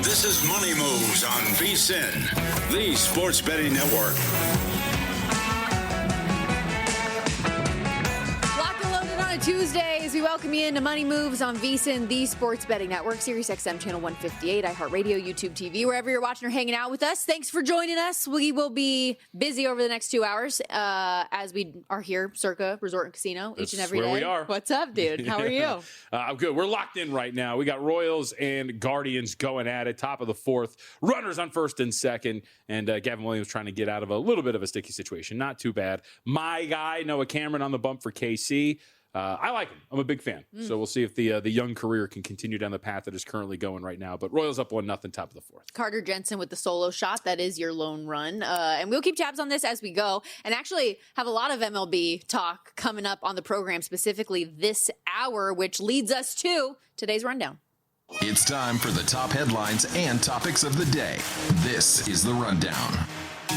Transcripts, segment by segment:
This is Money Moves on VSiN, the sports betting network. Locked and loaded on a Tuesday as we welcome you into Money Moves on VSiN, the sports betting network, Sirius XM channel 158, iHeartRadio, YouTube TV, wherever you're watching or hanging out with us. Thanks for joining us. We will be busy over the next 2 hours as we are here, circa Resort and Casino, each and every day. Where we are. What's up, dude? How are you? I'm good. We're locked in right now. We got Royals and Guardians going at it, top of the fourth. Runners on first and second. And Gavin Williams trying to get out of a little bit of a sticky situation. Not too bad. My guy, Noah Cameron, on the bump for KC. I like him. I'm a big fan. So we'll see if the young career can continue down the path that is currently going right now. But Royals up 1-0, top of the fourth. Carter Jensen with the solo shot. That is your lone run. And we'll keep tabs on this as we go. And actually have a lot of MLB talk coming up on the program, specifically this hour, which leads us to today's rundown. It's time for the top headlines and topics of the day. This is the Rundown.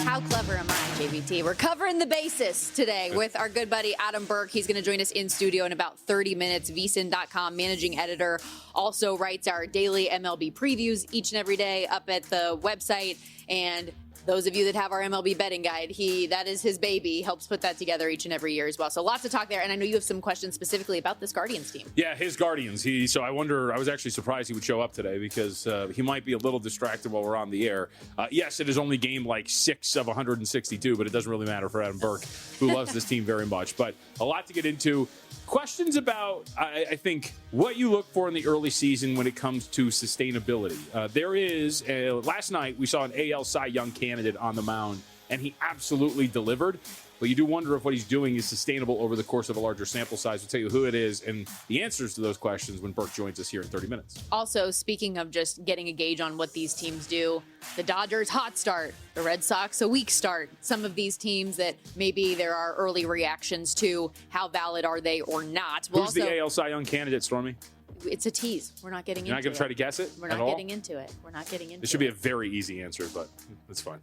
How clever am I, JVT? We're covering the basis today with our good buddy Adam Burke. He's going to join us in studio in about 30 minutes. VSiN.com managing editor, also writes our daily MLB previews each and every day up at the website. And those of you that have our MLB betting guide, that is his baby. He helps put that together each and every year as well. So lots to talk there. And I know you have some questions specifically about this Guardians team. Yeah, his Guardians. So I was actually surprised he would show up today because he might be a little distracted while we're on the air. Yes, it is only game like 6 of 162, but it doesn't really matter for Adam Burke, who loves this team very much. But a lot to get into. Questions about, I think, what you look for in the early season when it comes to sustainability. There is, last night we saw an AL Cy Young candidate on the mound, and he absolutely delivered. But you do wonder if what he's doing is sustainable over the course of a larger sample size. We'll tell you who it is and the answers to those questions when Burke joins us here in 30 minutes. Also, speaking of just getting a gauge on what these teams do, the Dodgers, hot start. The Red Sox, a weak start. Some of these teams that maybe there are early reactions to, how valid are they or not. Who's the AL Cy Young candidate, Stormy? It's a tease. We're not getting into it. You're not going to try to guess it? We're not getting into it. We're not getting into it. It should be a very easy answer, but that's fine.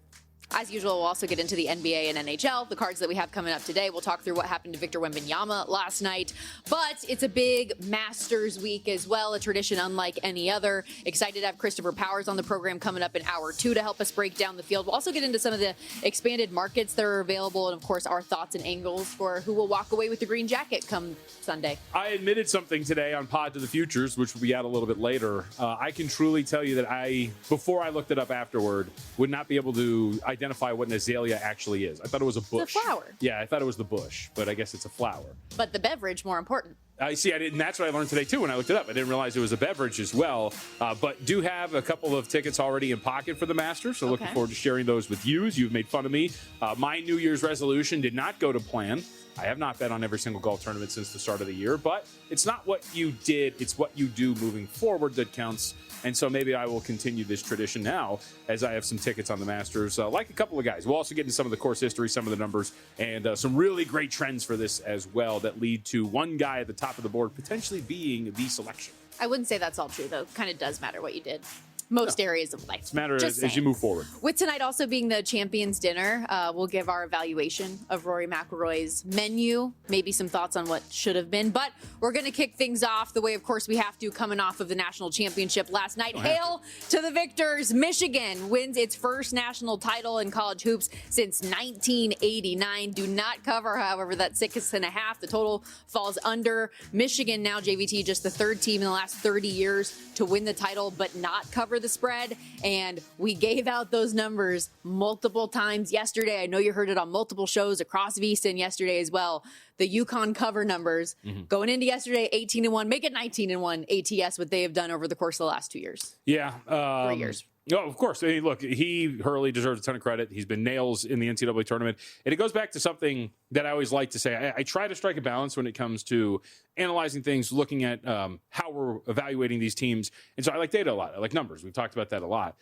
As usual, we'll also get into the NBA and NHL, the cards that we have coming up today. We'll talk through what happened to Victor Wembanyama last night. But it's a big Masters week as well, a tradition unlike any other. Excited to have Christopher Powers on the program coming up in hour 2 to help us break down the field. We'll also get into some of the expanded markets that are available and, of course, our thoughts and angles for who will walk away with the green jacket come Sunday. I admitted something today on Pod to the Futures, which will be out a little bit later. I can truly tell you that before I looked it up afterward, would not be able to identify what an azalea actually is. I thought it was a bush. It's a flower. Yeah, I thought it was the bush, but I guess it's a flower. But the beverage, more important. I didn't. That's what I learned today, too, when I looked it up. I didn't realize it was a beverage as well, but do have a couple of tickets already in pocket for the Masters, so looking forward to sharing those with you. You've made fun of me. My New Year's resolution did not go to plan. I have not bet on every single golf tournament since the start of the year, but it's not what you did, it's what you do moving forward that counts. And so maybe I will continue this tradition now as I have some tickets on the Masters, like a couple of guys. We'll also get into some of the course history, some of the numbers, and some really great trends for this as well that lead to one guy at the top of the board potentially being the selection. I wouldn't say that's all true, though. Kind of does matter what you did. Most areas of life. It's a matter as you move forward. With tonight also being the Champions Dinner, we'll give our evaluation of Rory McIlroy's menu, maybe some thoughts on what should have been. But we're going to kick things off the way, of course, we have to, coming off of the national championship last night. Hail to the victors. Michigan wins its first national title in college hoops since 1989. Do not cover, however, that 6.5. The total falls under. Michigan now, JVT, just the third team in the last 30 years to win the title, but not cover the spread. And we gave out those numbers multiple times yesterday. I know you heard it on multiple shows across VSiN yesterday as well. The UConn cover numbers going into yesterday, 18-1, make it 19-1 ATS, what they have done over the course of the last 2 years. Yeah. 3 years. No, of course. I mean, look, Hurley deserves a ton of credit. He's been nails in the NCAA tournament. And it goes back to something that I always like to say. I try to strike a balance when it comes to analyzing things, looking at how we're evaluating these teams. And so I like data a lot. I like numbers. We've talked about that a lot.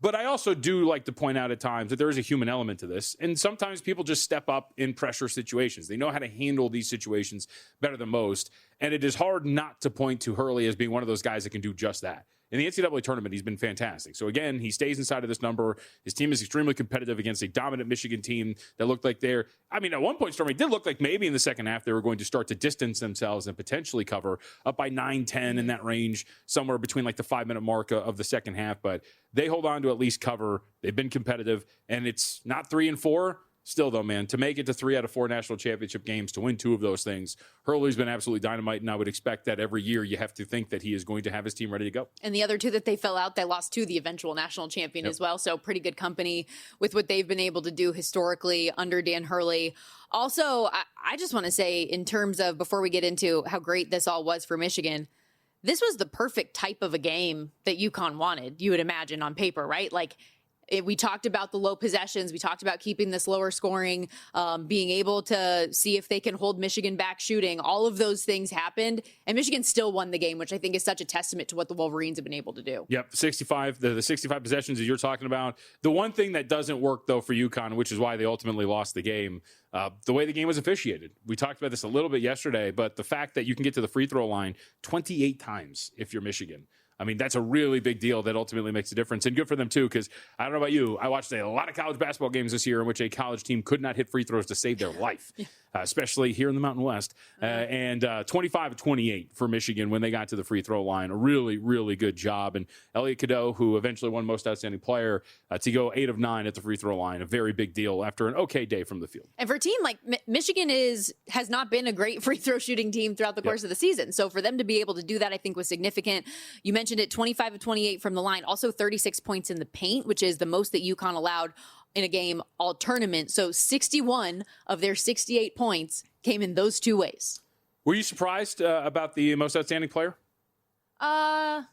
But I also do like to point out at times that there is a human element to this. And sometimes people just step up in pressure situations. They know how to handle these situations better than most. And it is hard not to point to Hurley as being one of those guys that can do just that. In the NCAA tournament, he's been fantastic. So again, he stays inside of this number. His team is extremely competitive against a dominant Michigan team that looked like at one point, Stormy did look like maybe in the second half they were going to start to distance themselves and potentially cover up by 9-10 in that range, somewhere between like the 5-minute mark of the second half. But they hold on to at least cover. They've been competitive, and it's not 3-4. Still, though, man, to make it to 3 out of 4 national championship games, to win 2 of those things, Hurley's been absolutely dynamite, and I would expect that every year you have to think that he is going to have his team ready to go. And the other 2 that they fell out, they lost to the eventual national champion as well, so pretty good company with what they've been able to do historically under Dan Hurley. Also, I just want to say, in terms of, before we get into how great this all was for Michigan, this was the perfect type of a game that UConn wanted, you would imagine, on paper, right? Like, we talked about the low possessions. We talked about keeping this lower scoring, being able to see if they can hold Michigan back shooting. All of those things happened, and Michigan still won the game, which I think is such a testament to what the Wolverines have been able to do. Yep, 65. The 65 possessions that you're talking about. The one thing that doesn't work, though, for UConn, which is why they ultimately lost the game, the way the game was officiated. We talked about this a little bit yesterday, but the fact that you can get to the free throw line 28 times if you're Michigan. I mean, that's a really big deal that ultimately makes a difference. And good for them, too, because I don't know about you. I watched a lot of college basketball games this year in which a college team could not hit free throws to save their life, especially here in the Mountain West. And 25-28 for Michigan when they got to the free throw line. A really, really good job. And Elliot Cadeau, who eventually won Most Outstanding Player, to go 8 of 9 at the free throw line. A very big deal after an okay day from the field. And for a team like Michigan has not been a great free throw shooting team throughout the course of the season. So for them to be able to do that, I think was significant. You mentioned it, 25 of 28 from the line, also 36 points in the paint, which is the most that UConn allowed in a game all tournament. So 61 of their 68 points came in those 2 ways. Were you surprised about the Most Outstanding Player? A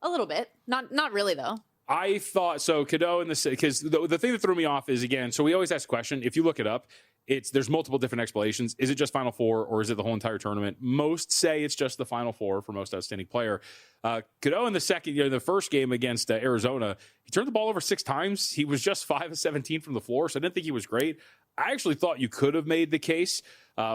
little bit. Not really, though. I thought so. Cadeau because the thing that threw me off is, again, so we always ask a question. If you look it up, there's multiple different explanations. Is it just Final Four or is it the whole entire tournament? Most say it's just the Final Four for Most Outstanding Player. Cadeau in the first game against Arizona, he turned the ball over 6 times. He was just 5 of 17 from the floor, so I didn't think he was great. I actually thought you could have made the case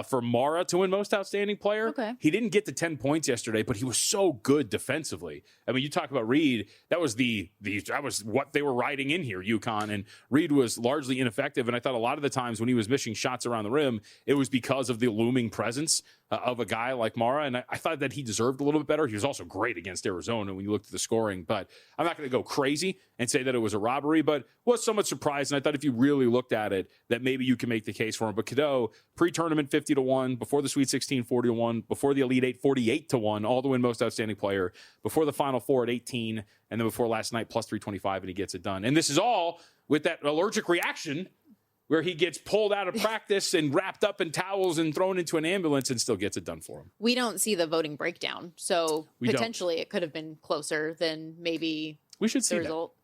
for Mara to win Most Outstanding Player. Okay. He didn't get to 10 points yesterday, but he was so good defensively. I mean, you talk about Reed. That was that was what they were riding in here, UConn, and Reed was largely ineffective. And I thought a lot of the times when he was missing shots around the rim, it was because of the looming presence of a guy like Mara. And I thought that he deserved a little bit better. He was also great against Arizona when you looked at the scoring. But I'm not going to go crazy and say that it was a robbery, but was somewhat surprised. And I thought if you really looked at it, that maybe you can make the case for him. But Cadeau, pre-tournament 50-1, before the Sweet 16 40-1, before the Elite 8 48-1, all to win Most Outstanding Player, before the Final Four at 18, and then before last night plus 325, and he gets it done. And this is all with that allergic reaction where he gets pulled out of practice and wrapped up in towels and thrown into an ambulance and still gets it done for him. We don't see the voting breakdown, so potentially it could have been closer than maybe we should see the result.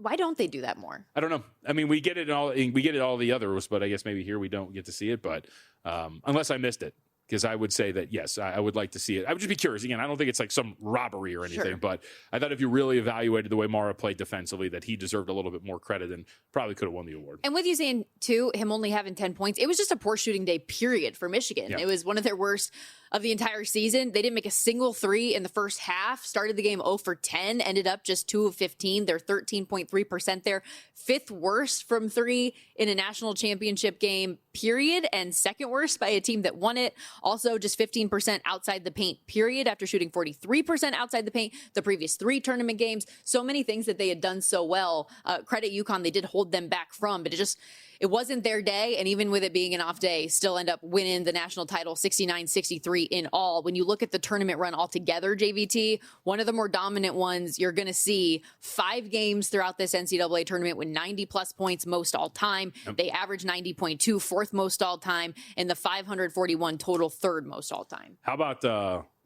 Why don't they do that more? I don't know. I mean, we get it all the others, but I guess maybe here we don't get to see it. But unless I missed it, because I would say that, yes, I would like to see it. I would just be curious. Again, I don't think it's like some robbery or anything, but I thought if you really evaluated the way Mara played defensively, that he deserved a little bit more credit and probably could have won the award. And with you saying, too, him only having 10 points, it was just a poor shooting day, period, for Michigan. Yeah. It was one of their worst of the entire season. They didn't make a single 3 in the first half, started the game 0 for 10, ended up just 2 of 15. They're 13.3% there. 5th worst from 3 in a national championship game, period, and 2nd worst by a team that won it. Also just 15% outside the paint, period, after shooting 43% outside the paint the previous 3 tournament games. So many things that they had done so well. Credit UConn, they did hold them back from, but it wasn't their day, and even with it being an off day, still end up winning the national title 69-63 in all. When you look at the tournament run altogether, JVT, one of the more dominant ones, you're going to see 5 games throughout this NCAA tournament with 90-plus points most all-time. Yep. They average 90.2, 4th most all-time, and the 541 total 3rd most all-time. How about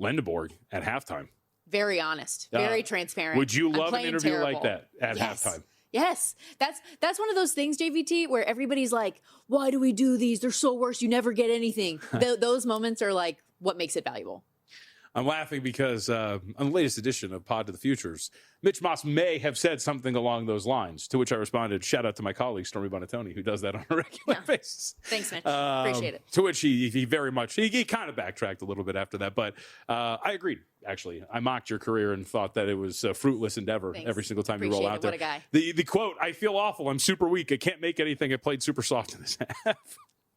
Lendeborg at halftime? Very honest, very transparent. Would you love an interview like that at halftime? Yes, that's one of those things, JVT, where everybody's like, why do we do these? They're so worse. You never get anything. Those moments are like what makes it valuable. I'm laughing because on the latest edition of Pod to the Futures, Mitch Moss may have said something along those lines, to which I responded, shout out to my colleague, Stormy Buonantony, who does that on a regular basis. Thanks, Mitch. Appreciate it. To which he very much, he kind of backtracked a little bit after that. But I agreed, actually. I mocked your career and thought that it was a fruitless endeavor every single time you roll out there. What a guy. The quote, I feel awful. I'm super weak. I can't make anything. I played super soft in this half.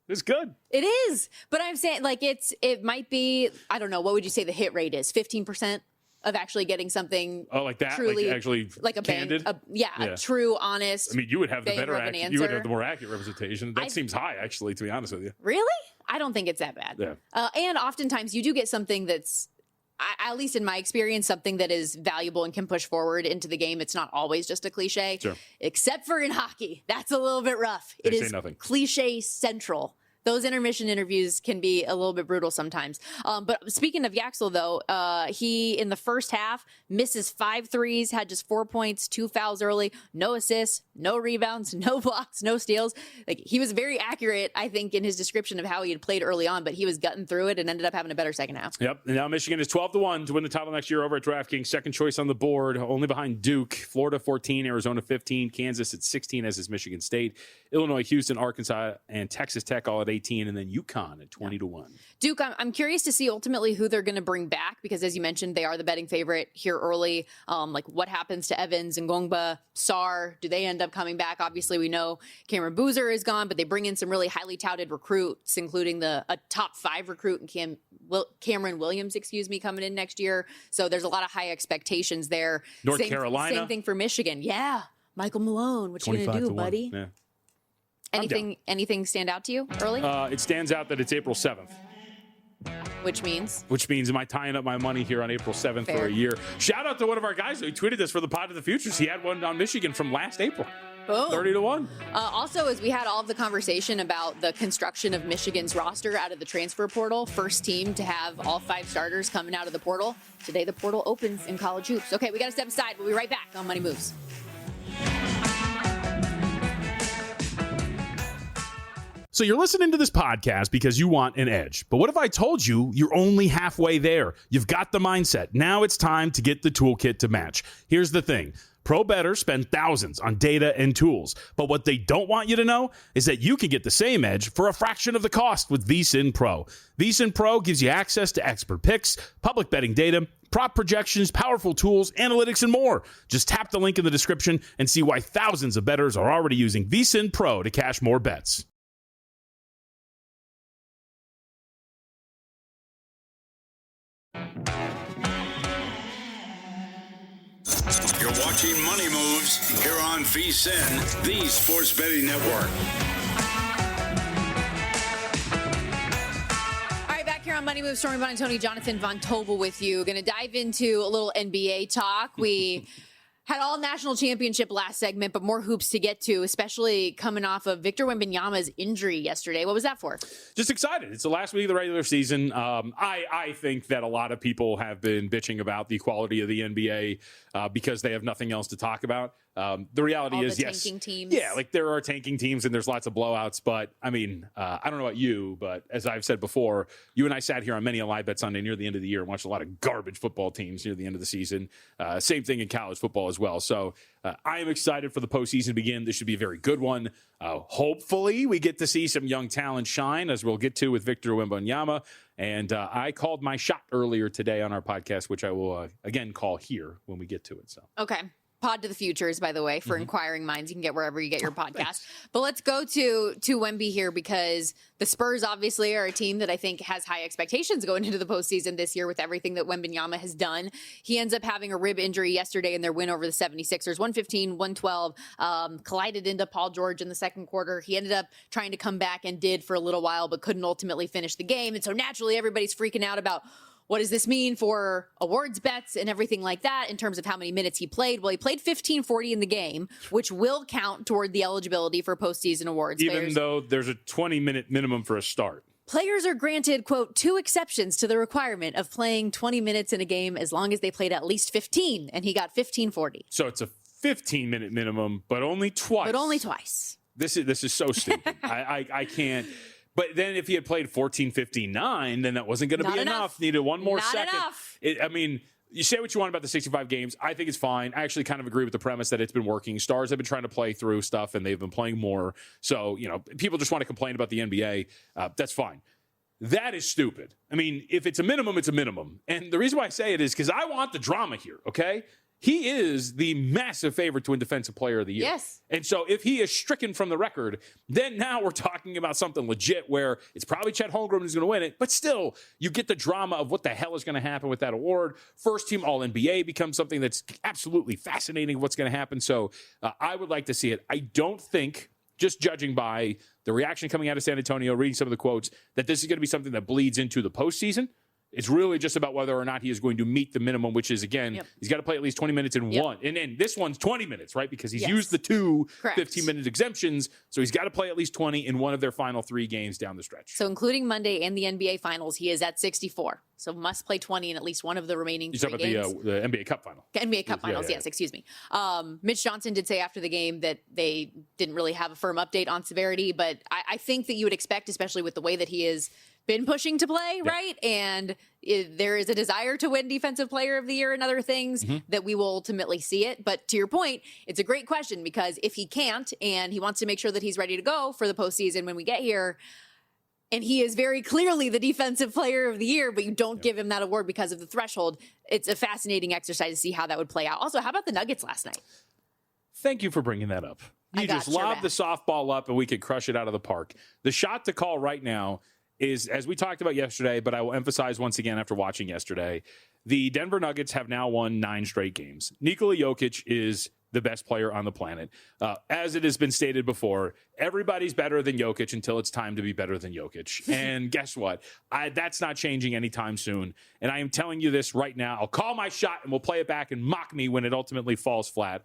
It's good. It is. But I'm saying, like, it might be, I don't know, what would you say the hit rate is? 15% of actually getting something like that? Truly, like actually like a candid? A true, honest. I mean, you would have the better answer. you would have the more accurate representation. That seems high, actually, to be honest with you. Really? I don't think it's that bad. Yeah. And oftentimes you do get something that's, at least in my experience, something that is valuable and can push forward into the game. It's not always just a cliche, except for in hockey. That's a little bit rough. It is cliche central. Those intermission interviews can be a little bit brutal sometimes. But speaking of Yaxel, though, he, in the first half, misses 5 threes, had just 4 points, 2 fouls early, no assists, no rebounds, no blocks, no steals. Like, he was very accurate, I think, in his description of how he had played early on, but he was gutting through it and ended up having a better second half. Yep. And now Michigan is 12-1 to win the title next year over at DraftKings. Second choice on the board, only behind Duke. Florida 14, Arizona 15, Kansas at 16, as is Michigan State. Illinois, Houston, Arkansas, and Texas Tech all at 18, and then UConn at 20-1. Duke, I'm curious to see ultimately who they're going to bring back, because as you mentioned, they are the betting favorite here early. Like, what happens to Evans and Ngongba, Sarr? Do they end up coming back? Obviously, we know Cameron Boozer is gone, but they bring in some really highly touted recruits, including a top 5 recruit in Cameron Williams, coming in next year. So there's a lot of high expectations there. North Carolina. Same thing for Michigan. Yeah. Michael Malone, what you going to do, buddy? Yeah. Anything stand out to you early? It stands out that it's April 7th. Which means? Which means, am I tying up my money here on April 7th for a year? Shout out to one of our guys who tweeted this for the Pod of the Futures. He had one on Michigan from last April. Boom. 30-1. Also, as we had all of the conversation about the construction of Michigan's roster out of the transfer portal, first team to have all 5 starters coming out of the portal. Today, the portal opens in college hoops. Okay, we got to step aside. We'll be right back on Money Moves. So you're listening to this podcast because you want an edge. But what if I told you you're only halfway there? You've got the mindset. Now it's time to get the toolkit to match. Here's the thing. Pro bettors spend thousands on data and tools. But what they don't want you to know is that you can get the same edge for a fraction of the cost with VSiN Pro. VSiN Pro gives you access to expert picks, public betting data, prop projections, powerful tools, analytics, and more. Just tap the link in the description and see why thousands of bettors are already using VSiN Pro to cash more bets. You're watching Money Moves here on VSiN, the Sports Betting Network. All right, back here on Money Moves, Stormy Buonantony, Jonathan Von Tobel with you. Going to dive into a little NBA talk. We had all national championship last segment, but more hoops to get to, especially coming off of Victor Wembanyama's injury yesterday. What was that for? Just excited. It's the last week of the regular season. I think that a lot of people have been bitching about the quality of the NBA because they have nothing else to talk about. The reality is, yes. Tanking teams. Yeah, like there are tanking teams and there's lots of blowouts. But I mean, I don't know about you, but as I've said before, you and I sat here on many a live bet Sunday near the end of the year and watched a lot of garbage football teams near the end of the season. Same thing in college football as well. So I am excited for the postseason to begin. This should be a very good one. Hopefully we get to see some young talent shine, as we'll get to with Victor Wembanyama. And I called my shot earlier today on our podcast, which I will again call here when we get to it. So okay. Pod to the Futures, by the way, for inquiring minds. You can get wherever you get your podcast. But let's go to Wemby here, because the Spurs obviously are a team that I think has high expectations going into the postseason this year with everything that Wembanyama has done. He ends up having a rib injury yesterday in their win over the 76ers, 115-112, collided into Paul George in the second quarter. He ended up trying to come back and did for a little while, but couldn't ultimately finish the game. And so naturally everybody's freaking out about, what does this mean for awards bets and everything like that in terms of how many minutes he played? Well, he played 15:40 in the game, which will count toward the eligibility for postseason awards. Even though there's a 20-minute minimum for a start. Players are granted, quote, 2 exceptions to the requirement of playing 20 minutes in a game as long as they played at least 15, and he got 15:40. So it's a 15-minute minimum, but only twice. But only twice. This is so stupid. I can't. But then if he had played 14-59, then that wasn't going to be enough. Needed one more second. I mean, you say what you want about the 65 games. I think it's fine. I actually kind of agree with the premise that it's been working. Stars have been trying to play through stuff, and they've been playing more. So, people just want to complain about the NBA. That's fine. That is stupid. I mean, if it's a minimum, it's a minimum. And the reason why I say it is because I want the drama here, okay? He is the massive favorite to win Defensive Player of the Year. Yes. And so if he is stricken from the record, then now we're talking about something legit where it's probably Chet Holmgren who's going to win it. But still, you get the drama of what the hell is going to happen with that award. First team All-NBA becomes something that's absolutely fascinating what's going to happen. So I would like to see it. I don't think, just judging by the reaction coming out of San Antonio, reading some of the quotes, that this is going to be something that bleeds into the postseason. It's really just about whether or not he is going to meet the minimum, which is, again, he's got to play at least 20 minutes in one. And then this one's 20 minutes, right? Because he's used the two 15-minute exemptions. So he's got to play at least 20 in one of their final 3 games down the stretch. So including Monday and the NBA Finals, he is at 64. So must play 20 in at least one of the remaining 3 games. You're talking about the NBA Cup final. NBA Cup Finals, yes, excuse me. Mitch Johnson did say after the game that they didn't really have a firm update on severity, but I think that you would expect, especially with the way that he has been pushing to play, right? And there is a desire to win Defensive Player of the Year and other things that we will ultimately see it. But to your point, it's a great question because if he can't and he wants to make sure that he's ready to go for the postseason when we get here, and he is very clearly the Defensive Player of the Year, but you don't give him that award because of the threshold, it's a fascinating exercise to see how that would play out. Also, how about the Nuggets last night? Thank you for bringing that up. You just lob the softball up and we could crush it out of the park. The shot to call right now is, as we talked about yesterday, but I will emphasize once again after watching yesterday, the Denver Nuggets have now won 9 straight games. Nikola Jokic is the best player on the planet. As it has been stated before, everybody's better than Jokic until it's time to be better than Jokic. And guess what? That's not changing anytime soon. And I am telling you this right now. I'll call my shot and we'll play it back and mock me when it ultimately falls flat.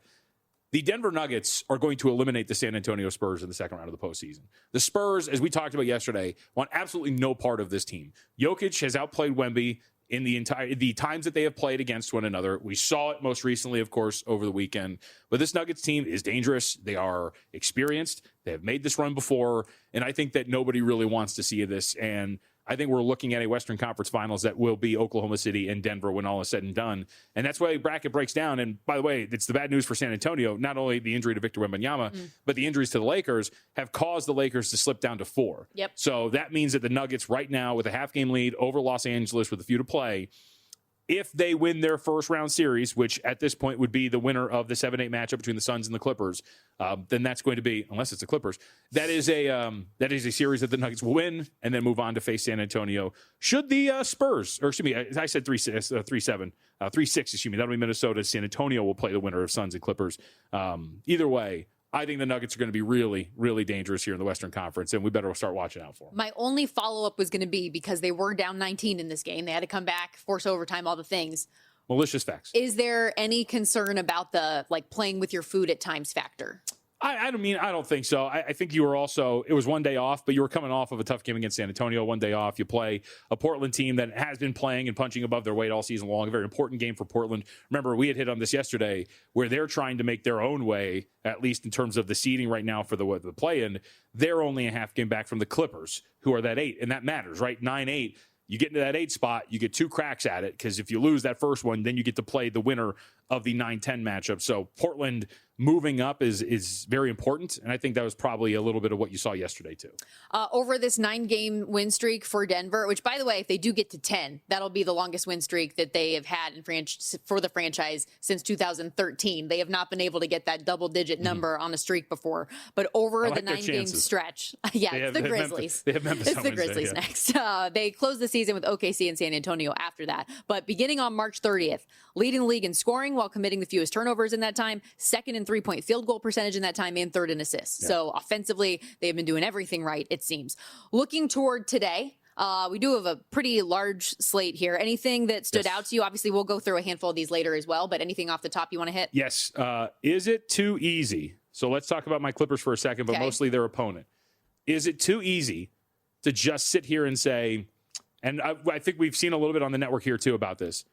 The Denver Nuggets are going to eliminate the San Antonio Spurs in the second round of the postseason. The Spurs, as we talked about yesterday, want absolutely no part of this team. Jokic has outplayed Wemby in the times that they have played against one another. We saw it most recently, of course, over the weekend. But this Nuggets team is dangerous. They are experienced. They have made this run before. And I think that nobody really wants to see this. And I think we're looking at a Western Conference Finals that will be Oklahoma City and Denver when all is said and done. And that's why the bracket breaks down. And by the way, it's the bad news for San Antonio. Not only the injury to Victor Wembanyama, but the injuries to the Lakers have caused the Lakers to slip down to 4. So that means that the Nuggets right now with a half-game lead over Los Angeles with a few to play, if they win their first round series, which at this point would be the winner of the 7-8 matchup between the Suns and the Clippers, then that's going to be, unless it's the Clippers, that is a series that the Nuggets will win and then move on to face San Antonio. Should the Spurs, or excuse me, I said 3-7, 3-6, excuse me, that'll be Minnesota. San Antonio will play the winner of Suns and Clippers. Either way, I think the Nuggets are going to be really, really dangerous here in the Western Conference, and we better start watching out for them. My only follow-up was going to be, because they were down 19 in this game, they had to come back, force overtime, all the things. Malicious facts. Is there any concern about the playing with your food at times factor? I don't think so. I think you were also, it was one day off, but you were coming off of a tough game against San Antonio, one day off. You play a Portland team that has been playing and punching above their weight all season long, a very important game for Portland. Remember, we had hit on this yesterday where they're trying to make their own way, at least in terms of the seeding right now for the play-in. They're only a half game back from the Clippers, who are that 8, and that matters, right? 9-8. You get into that 8 spot, you get 2 cracks at it, because if you lose that first one, then you get to play the winner of the 9-10 matchup. So Portland moving up is very important, and I think that was probably a little bit of what you saw yesterday too. Over this 9-game win streak for Denver, which, by the way, if they do get to 10, that'll be the longest win streak that they have had for the franchise since 2013. They have not been able to get that double-digit number on a streak before. But over the 9-game stretch, it's the Grizzlies. It's the Grizzlies next. They close the season with OKC and San Antonio after that. But beginning on March 30th, leading the league in scoring while committing the fewest turnovers in that time, second in three-point field goal percentage in that time, and third in assists. So offensively, they've been doing everything right, it seems. Looking toward today, we do have a pretty large slate here. Anything that stood out to you? Obviously, we'll go through a handful of these later as well, but anything off the top you want to hit? Yes. Is it too easy? So let's talk about my Clippers for a second, but mostly their opponent. Is it too easy to just sit here and say, and I think we've seen a little bit on the network here too about this,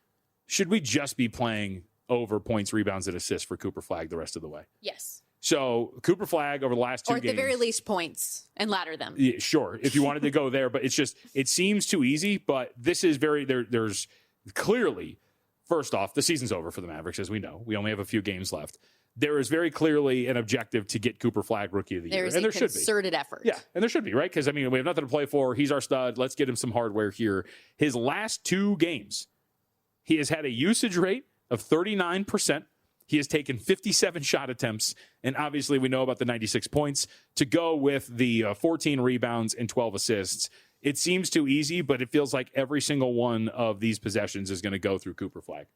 should we just be playing over points, rebounds, and assists for Cooper Flagg the rest of the way? Yes. So Cooper Flagg over the last 2 games. Or at the very least points and ladder them. Yeah, sure, if you wanted to go there. But it seems too easy. But this is there's clearly, first off, the season's over for the Mavericks, as we know. We only have a few games left. There is very clearly an objective to get Cooper Flagg Rookie of the Year. And there should be. Concerted effort. Yeah, and there should be, right? Because, I mean, we have nothing to play for. He's our stud. Let's get him some hardware here. His last 2 games, he has had a usage rate of 39%. He has taken 57 shot attempts, and obviously we know about the 96 points to go with the 14 rebounds and 12 assists. It seems too easy, but it feels like every single one of these possessions is going to go through Cooper Flagg.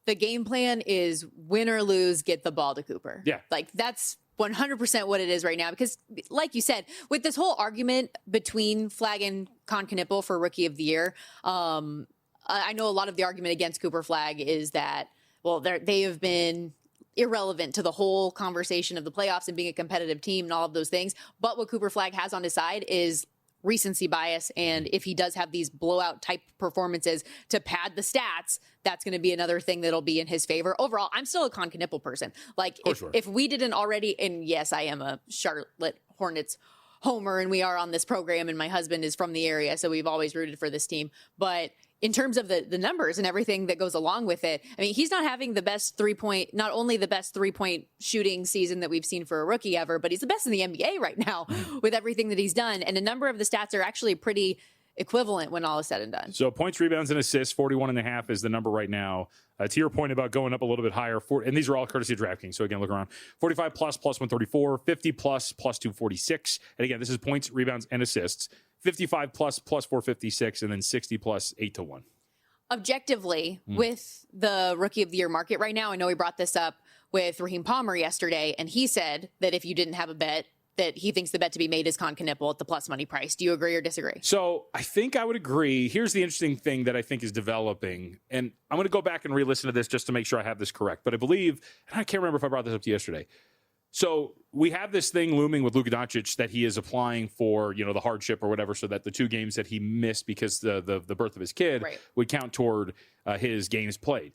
The game plan is win or lose, get the ball to Cooper. Yeah. Like, that's 100% what it is right now. Because, like you said, with this whole argument between Flagg and Knippel for Rookie of the Year, I know a lot of the argument against Cooper Flagg is that, well, they have been irrelevant to the whole conversation of the playoffs and being a competitive team and all of those things. But what Cooper Flagg has on his side is recency bias, and if he does have these blowout type performances to pad the stats, that's going to be another thing that'll be in his favor. Overall, I'm still a Knippel person. Like, if we didn't already, and yes, I am a Charlotte Hornets homer, and we are on this program, and my husband is from the area, so we've always rooted for this team. But in terms of the numbers and everything that goes along with it, I mean, he's not having the best not only the best 3-point shooting season that we've seen for a rookie ever, but he's the best in the NBA right now with everything that he's done. And a number of the stats are actually pretty equivalent when all is said and done. So points, rebounds, and assists, 41.5 is the number right now. To your point about going up a little bit higher, and these are all courtesy of DraftKings. So again, look around. 45 plus 134, 50 plus 246. And again, this is points, rebounds, and assists. 55 plus 456, and then 60 plus 8-1. Objectively, with the Rookie of the Year market right now, I know we brought this up with Raheem Palmer yesterday, and he said that if you didn't have a bet, that he thinks the bet to be made is Knippel at the plus money price. Do you agree or disagree? So I think I would agree. Here's the interesting thing that I think is developing, and I'm going to go back and re-listen to this just to make sure I have this correct. But I believe, and I can't remember if I brought this up to you yesterday. So we have this thing looming with Luka Doncic that he is applying for, the hardship or whatever, so that the 2 games that he missed because the birth of his kid would count toward his games played.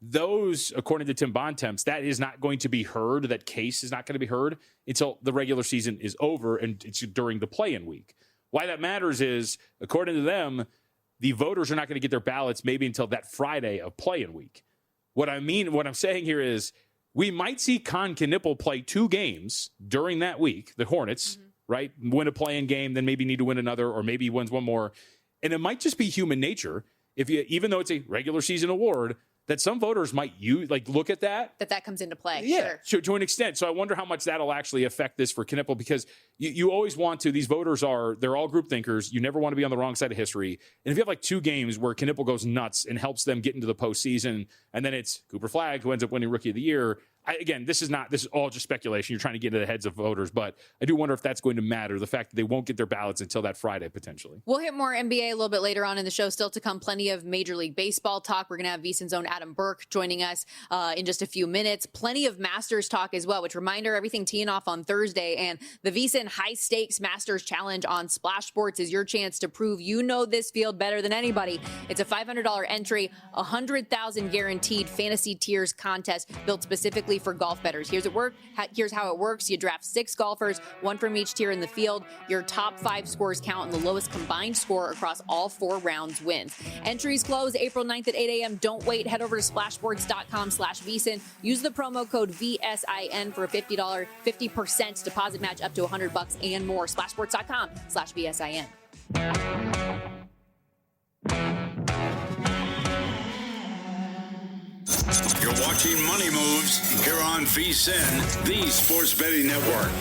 Those, according to Tim Bontemps, that is not going to be heard. That case is not going to be heard until the regular season is over and it's during the play-in week. Why that matters is, according to them, the voters are not going to get their ballots maybe until that Friday of play-in week. What I'm saying here is we might see Knippel play 2 games during that week, the Hornets, right? Win a play-in game, then maybe need to win another, or maybe he wins one more. And it might just be human nature, even though it's a regular season award, that some voters might look at that comes into play. Yeah, sure. To an extent. So I wonder how much that'll actually affect this for Knippel, because you always want to, these voters they're all group thinkers. You never want to be on the wrong side of history. And if you have 2 games where Knippel goes nuts and helps them get into the postseason, and then it's Cooper Flagg who ends up winning Rookie of the Year, this is all just speculation. You're trying to get into the heads of voters, but I do wonder if that's going to matter, the fact that they won't get their ballots until that Friday, potentially. We'll hit more NBA a little bit later on in the show. Still to come, plenty of Major League Baseball talk. We're going to have VSiN's own Adam Burke joining us in just a few minutes. Plenty of Masters talk as well, which, reminder, everything teeing off on Thursday. And the VSiN High Stakes Masters Challenge on Splash Sports is your chance to prove you know this field better than anybody. It's a $500 entry, $100,000 guaranteed fantasy tiers contest built specifically for golf bettors. Here's how it works. You draft 6 golfers, 1 from each tier in the field. Your top 5 scores count, and the lowest combined score across all 4 rounds wins. Entries close April 9th at 8 a.m. Don't wait. Head over to splashsports.com/VSiN. Use the promo code VSIN for a $50% deposit match up to $100 and more. Splashsports.com/VSIN. You're watching Money Moves here on VSiN, the sports betting network.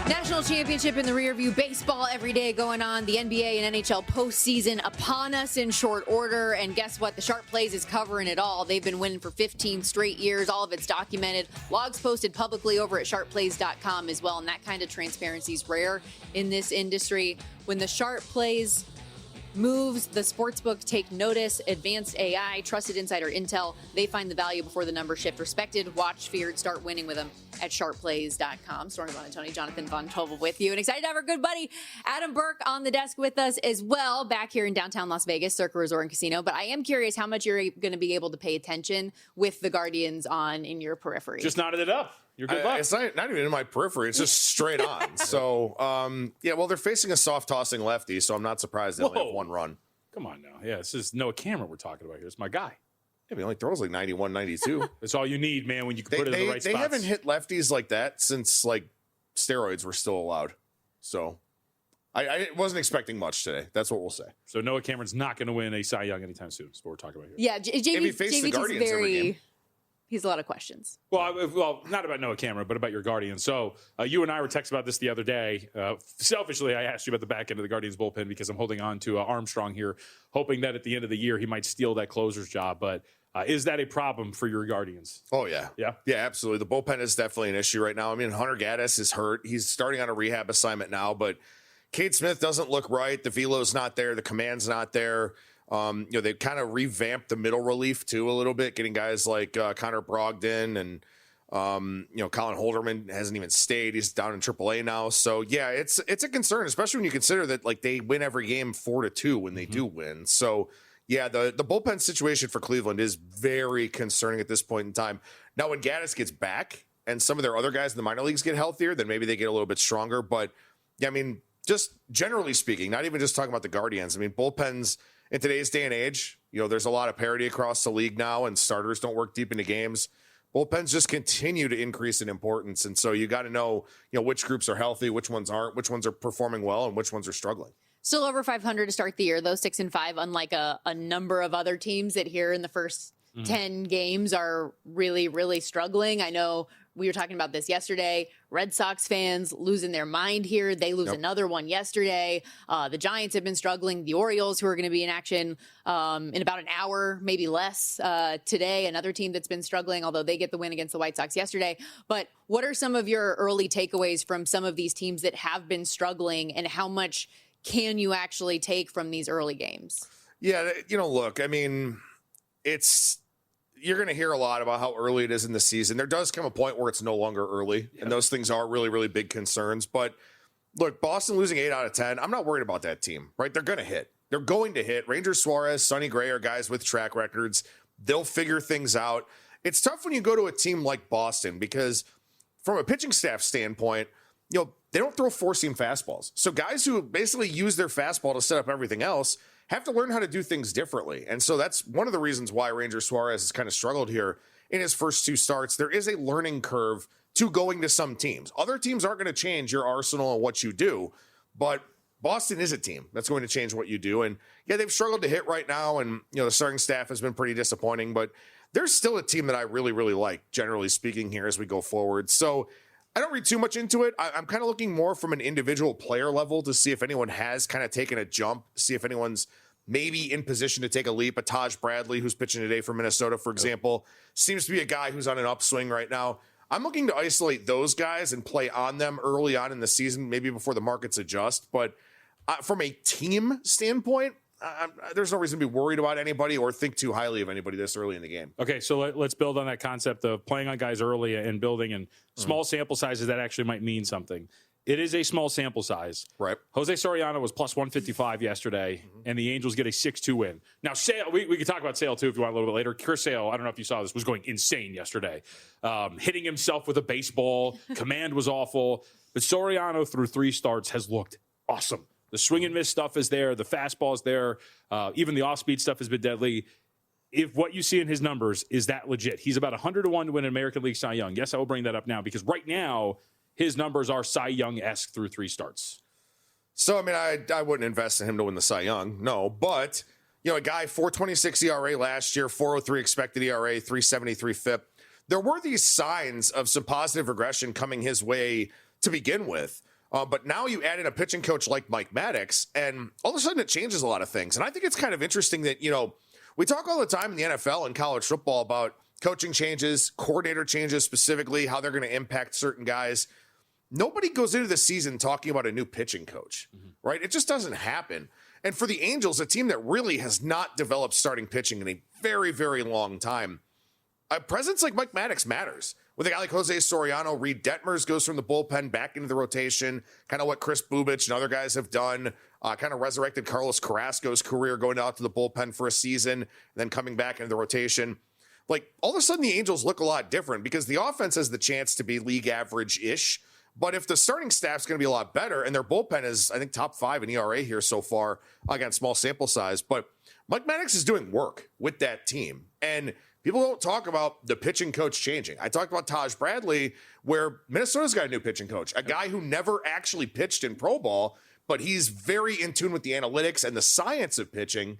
National championship in the rear view, baseball every day going on, the NBA and NHL postseason upon us in short order. And guess what? The Sharp Plays is covering it all. They've been winning for 15 straight years. All of it's documented. Logs posted publicly over at sharpplays.com as well. And that kind of transparency is rare in this industry. When the Sharp Plays moves. The sportsbook take notice. Advanced AI, trusted insider intel. They find the value before the numbers shift. Respected, watch, feared. Start winning with them at sharpplays.com. Stormy, Buonantony, Jonathan Von Tobel with you. And excited to have our good buddy Adam Burke on the desk with us as well, back here in downtown Las Vegas, Circa Resort and Casino. But I am curious how much you're going to be able to pay attention with the Guardians on in your periphery. Just knotted it up. You're good luck. It's not even in my periphery. It's just straight on. So, well, they're facing a soft-tossing lefty, so I'm not surprised they only have one run. Come on now. Yeah, this is Noah Cameron we're talking about here. It's my guy. Yeah, he only throws like 91, 92. That's all you need, man, when you can put it in the right spots. They haven't hit lefties like that since, like, steroids were still allowed. So, I wasn't expecting much today. That's what we'll say. So, Noah Cameron's not going to win a Cy Young anytime soon. That's what we're talking about here. Yeah, JVT's He's a lot of questions. Well, not about Noah Cameron, but about your Guardians. So you and I were texting about this the other day. Selfishly, I asked you about the back end of the Guardians bullpen because I'm holding on to Armstrong here, hoping that at the end of the year he might steal that closer's job. But is that a problem for your Guardians? Oh, yeah. Yeah? Yeah, absolutely. The bullpen is definitely an issue right now. I mean, Hunter Gaddis is hurt. He's starting on a rehab assignment now, but Cade Smith doesn't look right. The velo's not there. The command's not there. They kind of revamped the middle relief too a little bit, getting guys like Connor Brogdon and Colin Holderman hasn't even stayed. He's down in AAA now. So yeah, it's a concern, especially when you consider that like they win every game 4-2 when they do win. So yeah, the bullpen situation for Cleveland is very concerning at this point in time. Now, when Gaddis gets back and some of their other guys in the minor leagues get healthier, then maybe they get a little bit stronger. But yeah, I mean, just generally speaking, not even just talking about the Guardians. I mean, bullpens in today's day and age, there's a lot of parity across the league now, and starters don't work deep into games. Bullpens just continue to increase in importance, and so you got to know, which groups are healthy, which ones aren't, which ones are performing well, and which ones are struggling. Still over 500 to start the year, though 6-5, unlike a number of other teams that here in the first 10 games are really, really struggling. I know we were talking about this yesterday. Red Sox fans losing their mind here. They lose another one yesterday. The Giants have been struggling. The Orioles, who are going to be in action in about an hour, maybe less today. Another team that's been struggling, although they get the win against the White Sox yesterday. But what are some of your early takeaways from some of these teams that have been struggling, and how much can you actually take from these early games? Yeah, look, I mean, you're going to hear a lot about how early it is in the season. There does come a point where it's no longer early, and those things are really, really big concerns. But look, Boston losing 8 out of 10, I'm not worried about that team, right? They're going to hit. They're going to hit. Ranger Suarez, Sonny Gray are guys with track records. They'll figure things out. It's tough when you go to a team like Boston because from a pitching staff standpoint, they don't throw four-seam fastballs. So guys who basically use their fastball to set up everything else have to learn how to do things differently. And so that's one of the reasons why Ranger Suarez has kind of struggled here in his first 2 starts. There is a learning curve to going to some teams. Other teams aren't going to change your arsenal and what you do, but Boston is a team that's going to change what you do. And yeah, they've struggled to hit right now, and the starting staff has been pretty disappointing, but there's still a team that I really, really like, generally speaking, here as we go forward. So I don't read too much into it. I'm kind of looking more from an individual player level to see if anyone has kind of taken a jump, see if anyone's maybe in position to take a leap. A Taj Bradley, who's pitching today for Minnesota, for example, seems to be a guy who's on an upswing right now. I'm looking to isolate those guys and play on them early on in the season, maybe before the markets adjust. But from a team standpoint, there's no reason to be worried about anybody or think too highly of anybody this early in the game. Okay, so let's build on that concept of playing on guys early and building and small sample sizes that actually might mean something. It is a small sample size. Right. Jose Soriano was plus 155 yesterday, and the Angels get a 6-2 win. Now, Sale, we can talk about Sale, too, if you want a little bit later. Chris Sale, I don't know if you saw this, was going insane yesterday. Hitting himself with a baseball. Command was awful. But Soriano, through 3 starts, has looked awesome. The swing and miss stuff is there. The fastball is there. Even the off-speed stuff has been deadly. If what you see in his numbers is that legit, he's about 100-1 to win an American League Cy Young. Yes, I will bring that up now because right now his numbers are Cy Young-esque through 3 starts. So, I mean, I wouldn't invest in him to win the Cy Young, no. But, a guy, 4.26 ERA last year, 4.03 expected ERA, 3.73 FIP. There were these signs of some positive regression coming his way to begin with. But now you add in a pitching coach like Mike Maddox, and all of a sudden it changes a lot of things. And I think it's kind of interesting that, we talk all the time in the NFL and college football about coaching changes, coordinator changes specifically, how they're going to impact certain guys. Nobody goes into the season talking about a new pitching coach, right? It just doesn't happen. And for the Angels, a team that really has not developed starting pitching in a very, very long time, a presence like Mike Maddox matters. With a guy like Jose Soriano, Reed Detmers goes from the bullpen back into the rotation, kind of what Chris Bubich and other guys have done, kind of resurrected Carlos Carrasco's career going out to the bullpen for a season, then coming back into the rotation. Like, all of a sudden, the Angels look a lot different because the offense has the chance to be league average-ish. But if the starting staff's going to be a lot better, and their bullpen is, I think, top 5 in ERA here so far, again, small sample size, but Mike Maddox is doing work with that team. And people don't talk about the pitching coach changing. I talked about Taj Bradley, where Minnesota's got a new pitching coach, a guy who never actually pitched in pro ball, but he's very in tune with the analytics and the science of pitching.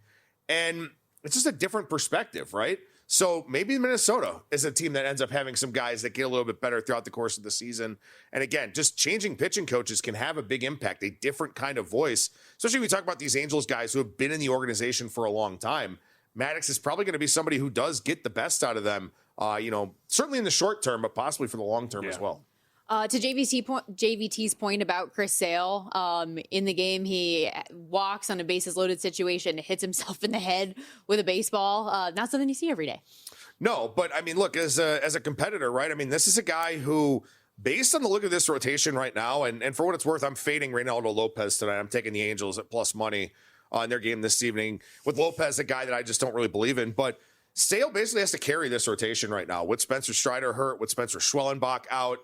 And it's just a different perspective, right? So maybe Minnesota is a team that ends up having some guys that get a little bit better throughout the course of the season. And again, just changing pitching coaches can have a big impact, a different kind of voice, especially when we talk about these Angels guys who have been in the organization for a long time. Maddox is probably going to be somebody who does get the best out of them, certainly in the short term, but possibly for the long term as well. To JVT's point about Chris Sale, in the game, he walks on a bases loaded situation, hits himself in the head with a baseball. Not something you see every day. No, but I mean, look, as a competitor, right? I mean, this is a guy who, based on the look of this rotation right now, and for what it's worth, I'm fading Reynaldo Lopez tonight. I'm taking the Angels at plus money in their game this evening. With Lopez, a guy that I just don't really believe in, but Sale basically has to carry this rotation right now. With Spencer Strider hurt, with Spencer Schwellenbach out.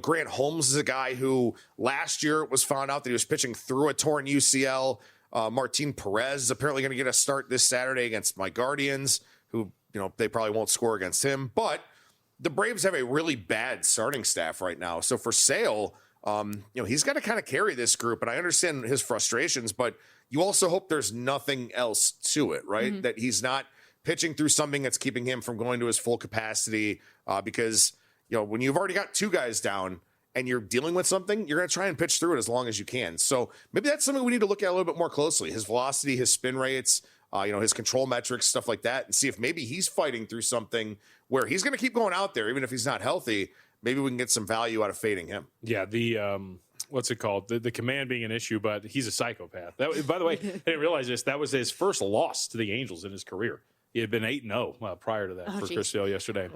Grant Holmes is a guy who last year was found out that he was pitching through a torn UCL. Martin Perez is apparently going to get a start this Saturday against my Guardians, who, they probably won't score against him. But the Braves have a really bad starting staff right now. So for Sale, he's got to kind of carry this group. And I understand his frustrations, but you also hope there's nothing else to it, right? Mm-hmm. That he's not pitching through something that's keeping him from going to his full capacity because when you've already got 2 guys down and you're dealing with something, you're going to try and pitch through it as long as you can. So maybe that's something we need to look at a little bit more closely. His velocity, his spin rates, his control metrics, stuff like that, and see if maybe he's fighting through something where he's going to keep going out there, even if he's not healthy. Maybe we can get some value out of fading him. Yeah, what's it called? The command being an issue, but he's a psychopath. That, by the way, I didn't realize this. That was his first loss to the Angels in his career. He had been 8-0 prior to that for Chris Sale yesterday.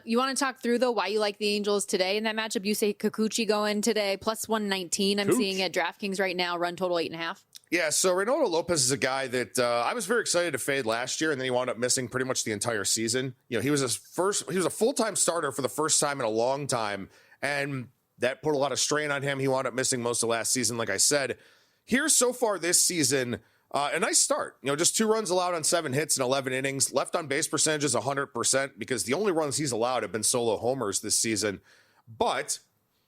You want to talk through, though, why you like the Angels today in that matchup? You say Kikuchi going today, plus 119. I'm seeing at DraftKings right now, run total 8.5. Yeah, so Reynaldo Lopez is a guy that I was very excited to fade last year, and then he wound up missing pretty much the entire season. He was a full-time starter for the first time in a long time, and that put a lot of strain on him. He wound up missing most of last season, like I said. Here so far this season, a nice start. Just 2 runs allowed on 7 hits in 11 innings. Left on base percentage is 100% because the only runs he's allowed have been solo homers this season. But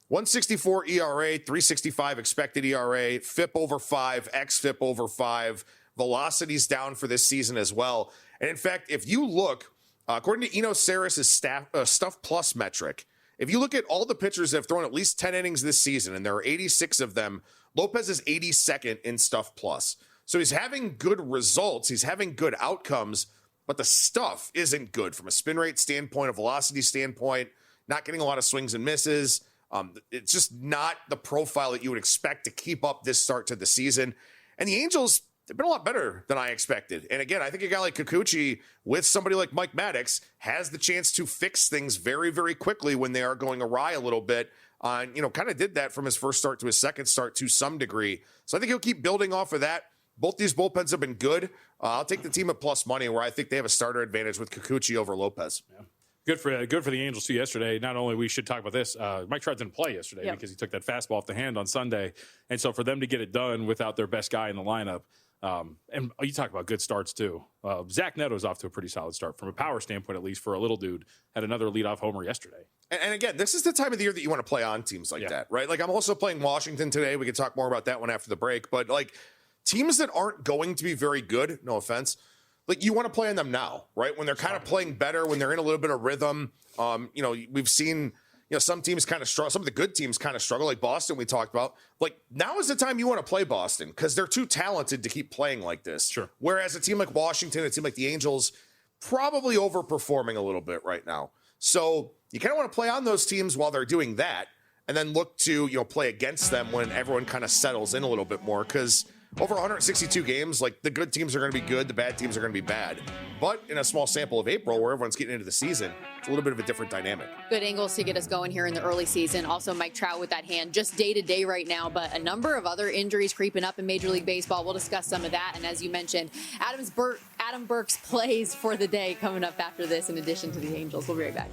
164 ERA, 365 expected ERA, FIP over 5, xFIP over 5. Velocity's down for this season as well. And in fact, if you look, according to Eno Saris' Stuff Plus metric, if you look at all the pitchers that have thrown at least 10 innings this season, and there are 86 of them, Lopez is 82nd in Stuff Plus. So he's having good results. He's having good outcomes, but the stuff isn't good from a spin rate standpoint, a velocity standpoint, not getting a lot of swings and misses. It's just not the profile that you would expect to keep up this start to the season. And the Angels, they've been a lot better than I expected. And again, I think a guy like Kikuchi with somebody like Mike Maddox has the chance to fix things very, very quickly when they are going awry a little bit. Kind of did that from his first start to his second start to some degree. So I think he'll keep building off of that. Both these bullpens have been good. I'll take the team at plus money where I think they have a starter advantage with Kikuchi over Lopez. Yeah. Good for the Angels too yesterday. Not only we should talk about this, Mike Trout didn't play yesterday because he took that fastball off the hand on Sunday. And so for them to get it done without their best guy in the lineup, and you talk about good starts too. Zach Neto's off to a pretty solid start from a power standpoint, at least for a little dude. Had another leadoff homer yesterday. And again, this is the time of the year that you want to play on teams like that, right? Like I'm also playing Washington today. We can talk more about that one after the break. But like teams that aren't going to be very good, no offense, like you want to play on them now, right? When they're kind of playing better, when they're in a little bit of rhythm. We've seen, some teams kind of struggle. Some of the good teams kind of struggle, like Boston we talked about. Like now is the time you want to play Boston because they're too talented to keep playing like this. Sure. Whereas a team like Washington, a team like the Angels, probably overperforming a little bit right now. So you kind of want to play on those teams while they're doing that and then look to, play against them when everyone kind of settles in a little bit more because over 162 games, like the good teams are going to be good, the bad teams are going to be bad. But in a small sample of April where everyone's getting into the season, it's a little bit of a different dynamic. Good angles to get us going here in the early season. Also, Mike Trout with that hand just day to day right now, but a number of other injuries creeping up in Major League Baseball. We'll discuss some of that. And as you mentioned, Adam Burke's plays for the day coming up after this, in addition to the Angels. We'll be right back.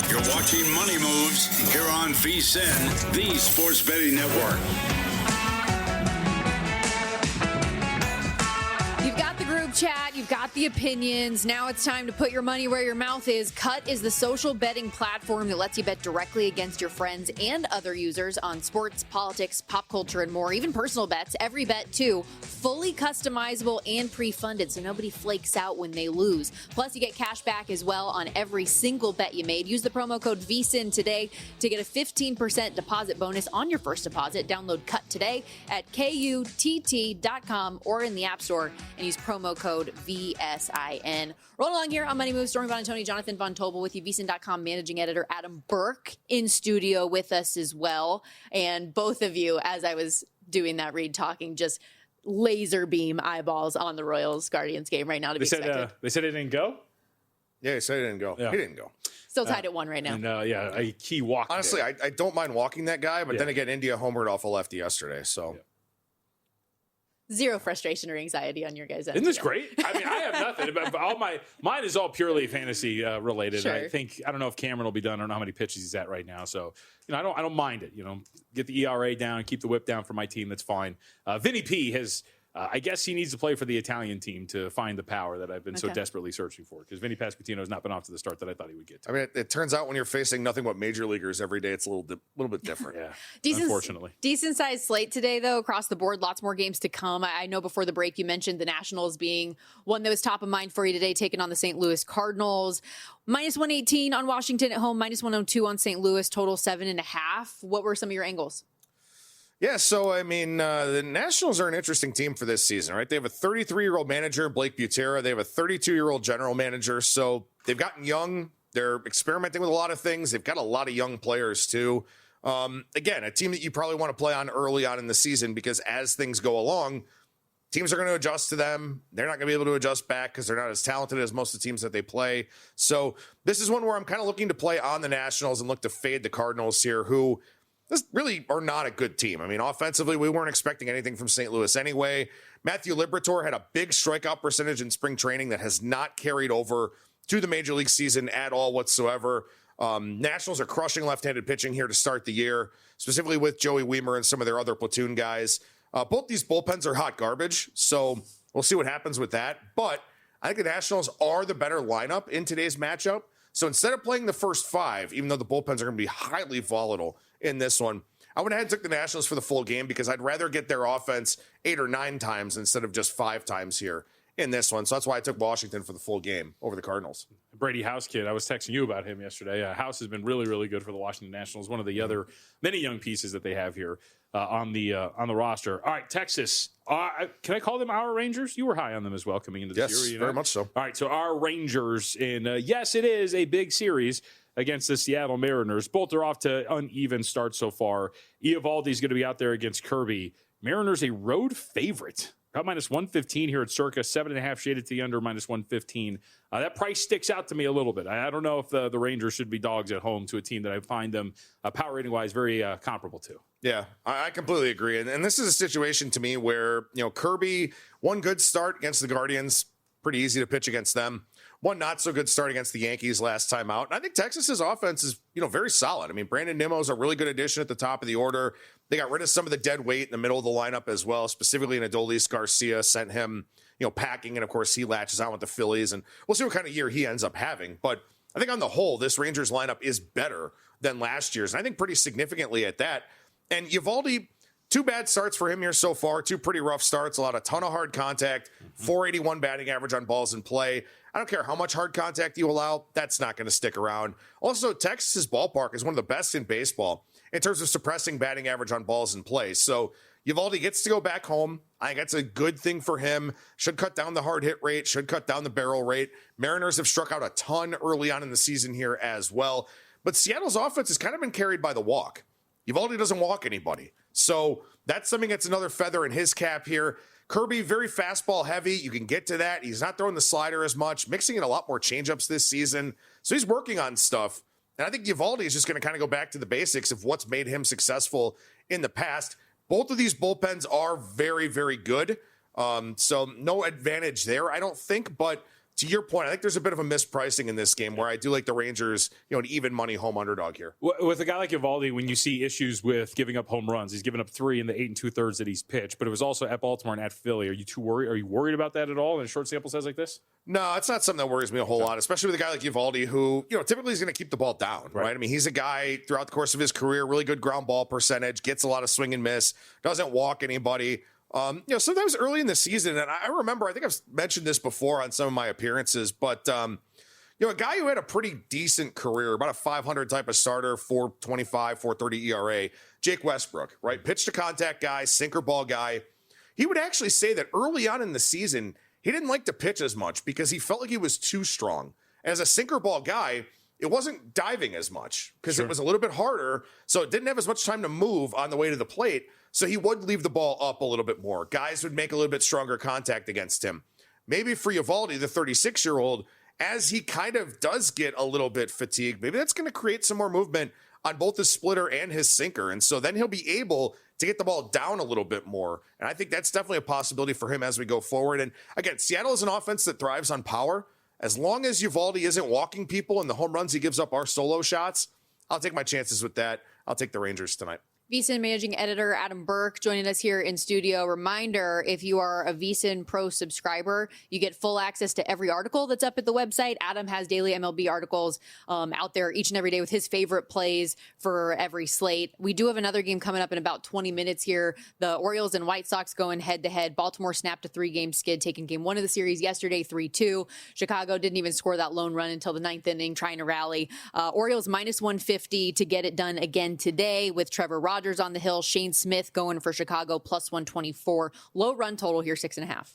You're watching Money Moves here on VSiN, the sports betting network. You've got the group chat, you've got the opinions. Now it's time to put your money where your mouth is. Cut is the social betting platform that lets you bet directly against your friends and other users on sports, politics, pop culture, and more. Even personal bets. Every bet, too. Fully customizable and pre-funded, so nobody flakes out when they lose. Plus, you get cash back as well on every single bet you made. Use the promo code VSiN today to get a 15% deposit bonus on your first deposit. Download Cut today at KUTT.com or in the App Store and use promo code VSIN. Roll along here on Money Moves. Stormy Buonantony, Jonathan Von Tobel with you. VSiN.com managing editor Adam Burke in studio with us as well. And both of you, as I was doing that read talking, just laser beam eyeballs on the Royals Guardians game right now to be expected. They said it didn't go? Yeah, he said he didn't go. Yeah. He didn't go. Still tied at 1 right now. And, a key walk. Honestly, I don't mind walking that guy, but then again, India homered off a lefty yesterday, so... Yeah. Zero frustration or anxiety on your guys' end. Isn't this great? I mean, I have nothing. But mine is all purely fantasy related. Sure. I don't know if Cameron will be done. I don't know how many pitches he's at right now. So, I don't mind it. Get the ERA down, keep the whip down for my team. That's fine. Vinny P has. I guess he needs to play for the Italian team to find the power that I've been so desperately searching for, because Vinny Pasquantino has not been off to the start that I thought he would get to. I mean, it turns out when you're facing nothing but major leaguers every day, it's a little bit different. Yeah, unfortunately. Decent sized slate today, though, across the board. Lots more games to come. I know before the break you mentioned the Nationals being one that was top of mind for you today, taking on the St. Louis Cardinals. Minus 118 on Washington at home, minus 102 on St. Louis, total 7.5. What were some of your angles? Yeah, so, I mean, the Nationals are an interesting team for this season, right? They have a 33-year-old manager, Blake Butera. They have a 32-year-old general manager. So they've gotten young. They're experimenting with a lot of things. They've got a lot of young players, too. Again, a team that you probably want to play on early on in the season, because as things go along, teams are going to adjust to them. They're not going to be able to adjust back because they're not as talented as most of the teams that they play. So this is one where I'm kind of looking to play on the Nationals and look to fade the Cardinals here, who this really are not a good team. I mean, offensively, we weren't expecting anything from St. Louis anyway. Matthew Liberatore had a big strikeout percentage in spring training that has not carried over to the Major League season at all whatsoever. Nationals are crushing left-handed pitching here to start the year, specifically with Joey Wiemer and some of their other platoon guys. Both these bullpens are hot garbage, so we'll see what happens with that. But I think the Nationals are the better lineup in today's matchup. So instead of playing the first 5, even though the bullpens are going to be highly volatile in this one, I went ahead and took the Nationals for the full game because I'd rather get their offense 8 or 9 times instead of just 5 times here in this one. So that's why I took Washington for the full game over the Cardinals. Brady House kid, I was texting you about him yesterday. House has been really, really good for the Washington Nationals. One of the other many young pieces that they have here on the roster. All right, Texas. Can I call them our Rangers? You were high on them as well coming into the series. Yes, very much so. All right, so our Rangers, and yes, it is a big series against the Seattle Mariners. Both are off to uneven starts so far. Eovaldi's going to be out there against Kirby. Mariners a road favorite. About minus 115 here at Circa, 7.5 shaded to the under, minus 115. That price sticks out to me a little bit. I don't know if the Rangers should be dogs at home to a team that I find them power rating-wise very comparable to. Yeah, I completely agree. And this is a situation to me where, Kirby, one good start against the Guardians, pretty easy to pitch against them. One not so good start against the Yankees last time out. And I think Texas's offense is, very solid. I mean, Brandon Nimmo is a really good addition at the top of the order. They got rid of some of the dead weight in the middle of the lineup as well, specifically in Adolis Garcia, sent him, packing. And of course, he latches on with the Phillies, and we'll see what kind of year he ends up having. But I think on the whole, this Rangers lineup is better than last year's. And I think pretty significantly at that. And Eovaldi, 2 bad starts for him here so far, 2 pretty rough starts, a ton of hard contact, 481 batting average on balls in play. I don't care how much hard contact you allow, that's not going to stick around. Also, Texas's ballpark is one of the best in baseball in terms of suppressing batting average on balls in play. So Eovaldi gets to go back home. I think that's a good thing for him. Should cut down the hard hit rate, should cut down the barrel rate. Mariners have struck out a ton early on in the season here as well. But Seattle's offense has kind of been carried by the walk. Eovaldi doesn't walk anybody. So that's something that's another feather in his cap here. Kirby, very fastball heavy. You can get to that. He's not throwing the slider as much, mixing in a lot more changeups this season. So he's working on stuff. And I think Eovaldi is just going to kind of go back to the basics of what's made him successful in the past. Both of these bullpens are very, very good. So no advantage there, I don't think. But to your point, I think there's a bit of a mispricing in this game where I do like the Rangers, an even money home underdog here. With a guy like Eovaldi, when you see issues with giving up home runs, he's given up 3 in the 8 2/3 that he's pitched, but it was also at Baltimore and at Philly. Are you too worried? Are you worried about that at all in a short sample size like this? No, it's not something that worries me a whole lot, especially with a guy like Eovaldi who, typically is going to keep the ball down, right? I mean, he's a guy throughout the course of his career, really good ground ball percentage, gets a lot of swing and miss, doesn't walk anybody. Sometimes early in the season, and I remember, I think I've mentioned this before on some of my appearances, but, a guy who had a pretty decent career, about a 500 type of starter, 4.25, 4.30 ERA, Jake Westbrook, right? Pitch to contact guy, sinker ball guy. He would actually say that early on in the season, he didn't like to pitch as much because he felt like he was too strong. As a sinker ball guy, it wasn't diving as much because it was a little bit harder. So it didn't have as much time to move on the way to the plate. So he would leave the ball up a little bit more. Guys would make a little bit stronger contact against him. Maybe for Eovaldi, the 36-year-old, as he kind of does get a little bit fatigued, maybe that's going to create some more movement on both his splitter and his sinker. And so then he'll be able to get the ball down a little bit more. And I think that's definitely a possibility for him as we go forward. And again, Seattle is an offense that thrives on power. As long as Eovaldi isn't walking people and the home runs he gives up are solo shots, I'll take my chances with that. I'll take the Rangers tonight. VSiN managing editor Adam Burke joining us here in studio. Reminder, if you are a VSiN Pro subscriber, you get full access to every article that's up at the website. Adam has daily MLB articles out there each and every day with his favorite plays for every slate. We do have another game coming up in about 20 minutes here. The Orioles and White Sox going head-to-head. Baltimore snapped a 3-game skid, taking game 1 of the series yesterday, 3-2. Chicago didn't even score that lone run until the 9th inning, trying to rally. Orioles minus 150 to get it done again today with Trevor Rogers on the hill. Shane Smith going for Chicago plus 124. Low run total here, 6.5.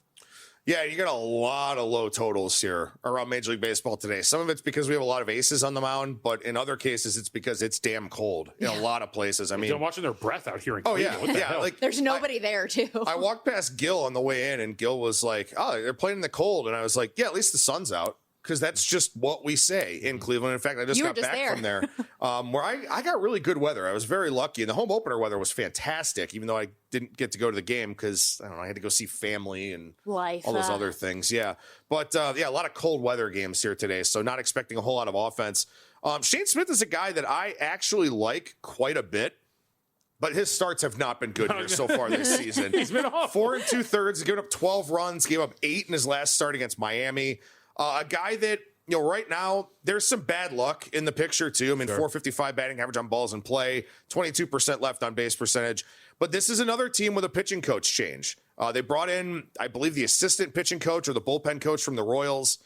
Yeah, you got a lot of low totals here around Major League Baseball today. Some of it's because we have a lot of aces on the mound, but in other cases, it's because it's damn cold in a lot of places. I mean, they're watching their breath out here in Cleveland. What the hell? Like there's nobody there too. I walked past Gil on the way in, and Gil was like, "Oh, they're playing in the cold," and I was like, "Yeah, at least the sun's out." Because that's just what we say in Cleveland. In fact, I just got back from there where I got really good weather. I was very lucky. And the home opener weather was fantastic, even though I didn't get to go to the game because, I had to go see family and life, all those other things. Yeah. But, a lot of cold weather games here today. So not expecting a whole lot of offense. Shane Smith is a guy that I actually like quite a bit. But his starts have not been good here so far this season. He's been awful. 4 2/3, he's given up 12 runs, gave up 8 in his last start against Miami. A guy that, right now, there's some bad luck in the picture, too. I mean, 455 batting average on balls in play, 22% left on base percentage. But this is another team with a pitching coach change. They brought in, I believe, the assistant pitching coach or the bullpen coach from the Royals,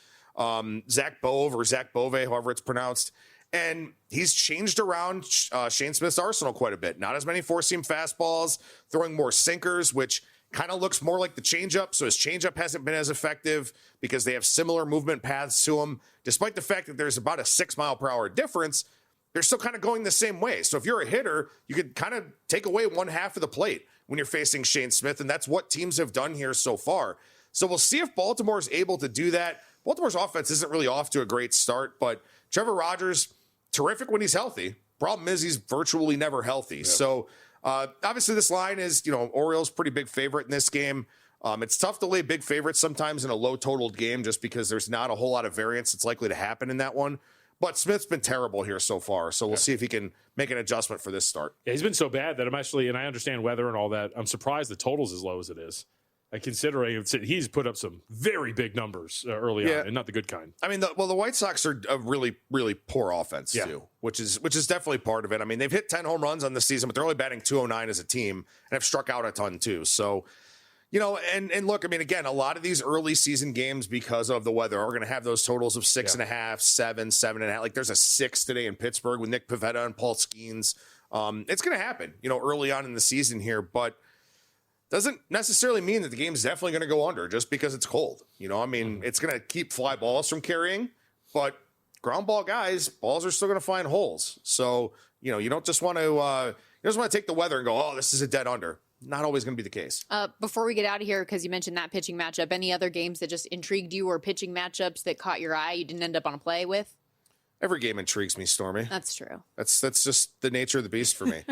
Zach Bove, however it's pronounced. And he's changed around Shane Smith's arsenal quite a bit. Not as many four-seam fastballs, throwing more sinkers, which kind of looks more like the changeup. So his changeup hasn't been as effective because they have similar movement paths to him. Despite the fact that there's about a 6 mile per hour difference, they're still kind of going the same way. So if you're a hitter, you could kind of take away one half of the plate when you're facing Shane Smith. And that's what teams have done here so far. So we'll see if Baltimore is able to do that. Baltimore's offense isn't really off to a great start, but Trevor Rogers, terrific when he's healthy. Problem is he's virtually never healthy. Yep. So obviously this line is, Orioles pretty big favorite in this game. It's tough to lay big favorites sometimes in a low totaled game just because there's not a whole lot of variance that's likely to happen in that one. But Smith's been terrible here so far. So we'll see if he can make an adjustment for this start. Yeah, he's been so bad that I'm actually, and I understand weather and all that, I'm surprised the total's as low as it is. Considering he's put up some very big numbers early on, and not the good kind. I mean, the White Sox are a really, really poor offense too, which is definitely part of it. I mean, they've hit 10 home runs on this season, but they're only batting 209 as a team and have struck out a ton too. So, and look, I mean, again, a lot of these early season games because of the weather are going to have those totals of 6.5, 7, 7.5. Like there's a 6 today in Pittsburgh with Nick Pivetta and Paul Skeens. It's going to happen, early on in the season here, but. doesn't necessarily mean that the game's definitely going to go under just because it's cold. You know, I mean, it's going to keep fly balls from carrying, but ground ball guys, balls are still going to find holes. So, you know, you don't just want to take the weather and go, oh, this is a dead under. Not always going to be the case. Before we get out of here, because you mentioned that pitching matchup, any other games that just intrigued you or pitching matchups that caught your eye you didn't end up on a play with? Every game intrigues me, Stormy. That's true. That's just the nature of the beast for me.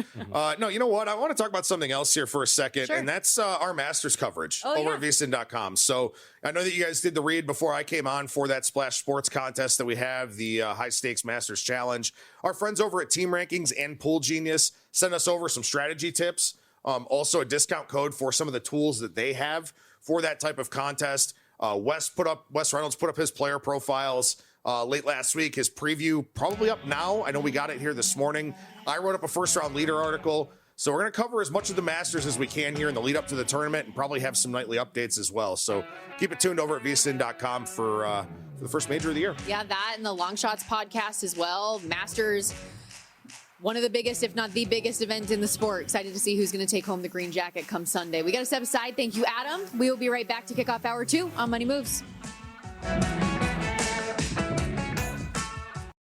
No, you know what? I want to talk about something else here for a second, and that's our Masters coverage over at VSiN.com. So I know that you guys did the read before I came on for that Splash Sports contest that we have, the High Stakes Masters Challenge. Our friends over at Team Rankings and Pool Genius sent us over some strategy tips, also a discount code for some of the tools that they have for that type of contest. Wes Reynolds put up his player profiles late last week. His preview probably up now. I know we got it here this morning. I wrote up a first round leader article. So we're going to cover as much of the Masters as we can here in the lead up to the tournament and probably have some nightly updates as well. So keep it tuned over at VSiN.com for the first major of the year. Yeah, that and the Long Shots podcast as well. Masters, one of the biggest, if not the biggest event in the sport. Excited to see who's going to take home the green jacket come Sunday. We got to step aside. Thank you, Adam. We will be right back to kick off hour 2 on Money Moves.